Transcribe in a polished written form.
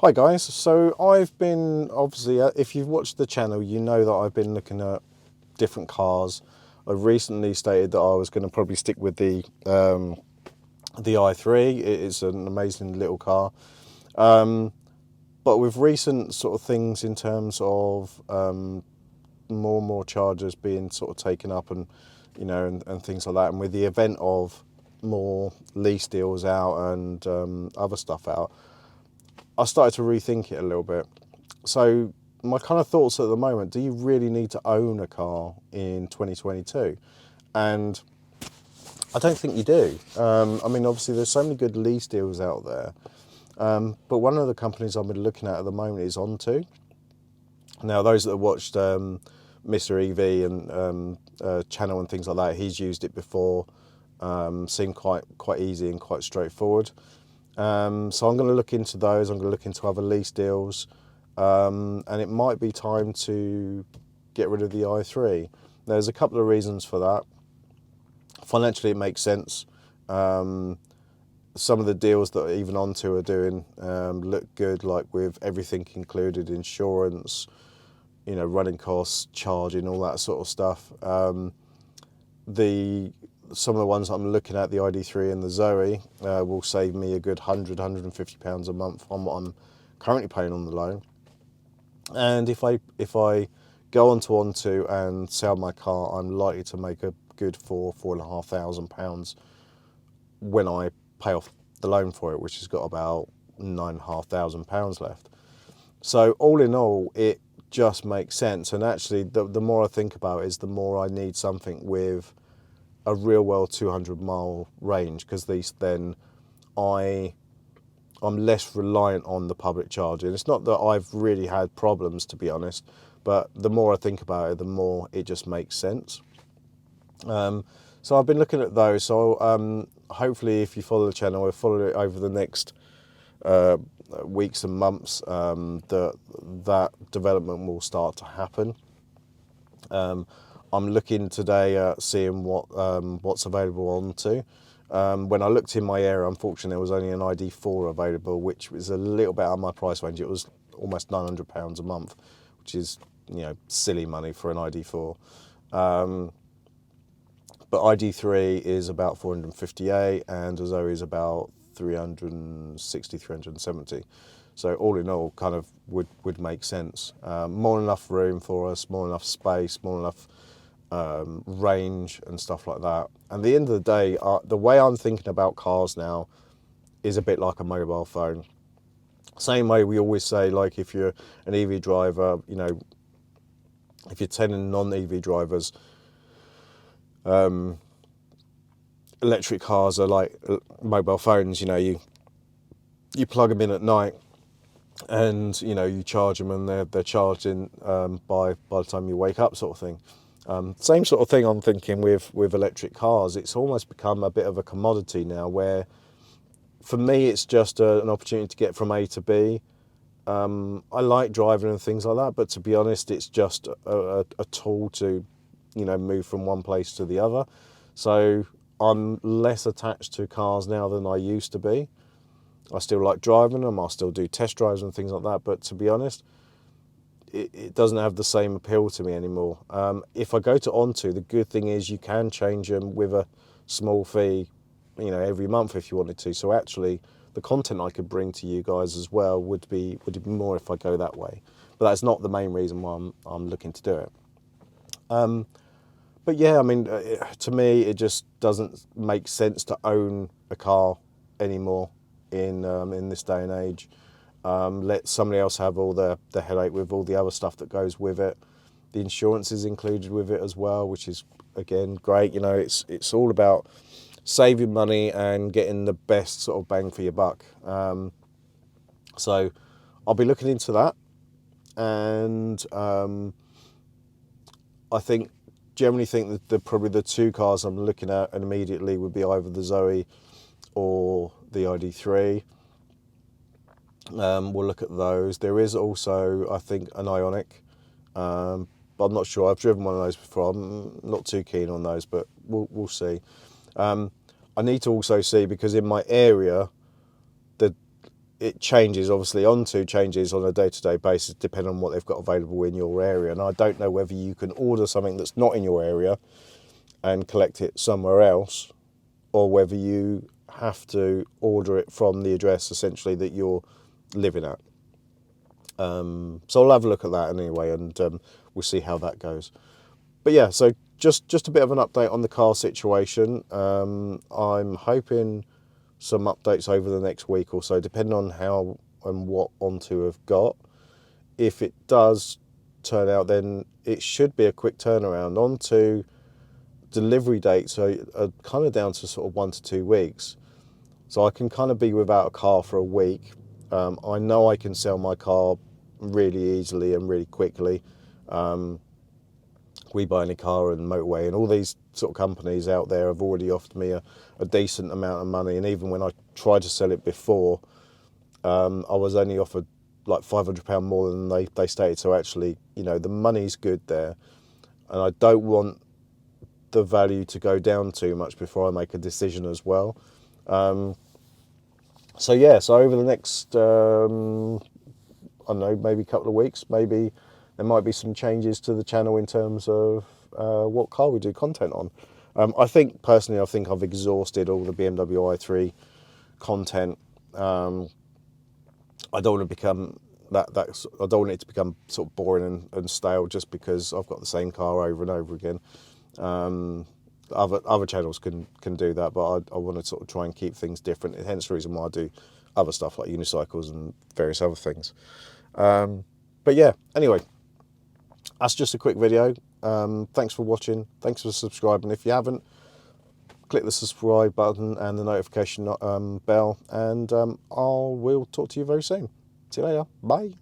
Hi guys, so I've been, obviously, if you've watched the channel, you know that I've been looking at different cars. I recently stated that I was going to probably stick with the i3. It is an amazing little car. But with recent sort of things in terms of more and more chargers being sort of taken up and, and things like that, and with the event of more lease deals out and other stuff out, I started to rethink it a little bit. So my kind of thoughts at the moment, do you really need to own a car in 2022? And I don't think you do. I mean, obviously there's so many good lease deals out there. But one of the companies I've been looking at the moment is Onto. Now, those that have watched Mr. EV and channel and things like that, he's used it before. Seemed quite easy and quite straightforward. So I'm going to look into those. I'm going to look into other lease deals, and it might be time to get rid of the i3. There's a couple of reasons for that. Financially, it makes sense. Some of the deals that even Onto are doing look good, like with everything included, insurance, running costs, charging, all that sort of stuff. Some of the ones I'm looking at, the ID3 and the Zoe, will save me a good £100–150 a month on what I'm currently paying on the loan. And if I go onto and sell my car, I'm likely to make a good £4–4,500 when I pay off the loan for it, which has got about £9,500 left. So all in all, it just makes sense. And actually, the more I think about it, is the more I need something with a real world 200-mile range, because then I'm less reliant on the public charging. It's not that I've really had problems, to be honest, but the more I think about it, the more it just makes sense. So I've been looking at those. So hopefully, if you follow the channel, I'll follow it over the next weeks and months. That development will start to happen. I'm looking today at seeing what's available onto. When I looked in my area, unfortunately, there was only an ID4 available, which was a little bit out of my price range. It was almost £900 a month, which is silly money for an ID4. But ID3 is about 458, and a Zoe is about 360, 370. So all in all, kind of would make sense. More than enough room for us, more than enough space, more than enough range and stuff like that. And at the end of the day, the way I'm thinking about cars now is a bit like a mobile phone. Same way we always say, like, if you're an EV driver, if you're telling non-EV drivers, electric cars are like mobile phones. You plug them in at night, and you charge them, and they're charging by the time you wake up, sort of thing. Same sort of thing I'm thinking with electric cars. It's almost become a bit of a commodity now, where for me it's just an opportunity to get from A to B. I like driving and things like that, but to be honest, it's just a tool to move from one place to the other. So I'm less attached to cars now than I used to be. I still like driving them, I still do test drives and things like that, but to be honest, it doesn't have the same appeal to me anymore. If I go to Onto, the good thing is you can change them with a small fee, every month if you wanted to. So actually, the content I could bring to you guys as well would be more if I go that way. But that's not the main reason why I'm looking to do it. But yeah, I mean, to me, it just doesn't make sense to own a car anymore in this day and age. Let somebody else have all the headache with all the other stuff that goes with it. The insurance is included with it as well, which is, again, great. It's all about saving money and getting the best sort of bang for your buck. So I'll be looking into that, and I generally think that probably the two cars I'm looking at and immediately would be either the Zoe or the ID3. We'll look at those. There is also, I think, an Ioniq, but I'm not sure. I've driven one of those before. I'm not too keen on those, but we'll see. I need to also see, because in my area, it changes on a day-to-day basis depending on what they've got available in your area. And I don't know whether you can order something that's not in your area and collect it somewhere else, or whether you have to order it from the address essentially that you're living at. So I'll have a look at that anyway, and we'll see how that goes. But yeah, so just a bit of an update on the car situation. I'm hoping some updates over the next week or so, depending on how and what Onto have got. If it does turn out, then it should be a quick turnaround. Onto delivery dates are kind of down to sort of 1 to 2 weeks. So I can kind of be without a car for a week. I know I can sell my car really easily and really quickly. We Buy Any Car and Motorway and all these sort of companies out there have already offered me a decent amount of money. And even when I tried to sell it before, I was only offered like £500 more than they stated. So actually, you know, the money's good there. And I don't want the value to go down too much before I make a decision as well. So yeah, so over the next, I don't know, maybe a couple of weeks, maybe there might be some changes to the channel in terms of what car we do content on. I think personally, I've exhausted all the BMW i3 content. I don't want to become I don't want it to become sort of boring and stale just because I've got the same car over and over again. Other channels can do that, but I want to sort of try and keep things different. Hence the reason why I do other stuff like unicycles and various other things. But yeah, anyway, that's just a quick video. Thanks for watching. Thanks for subscribing. If you haven't, click the subscribe button and the notification bell, and we'll talk to you very soon. See you later. Bye.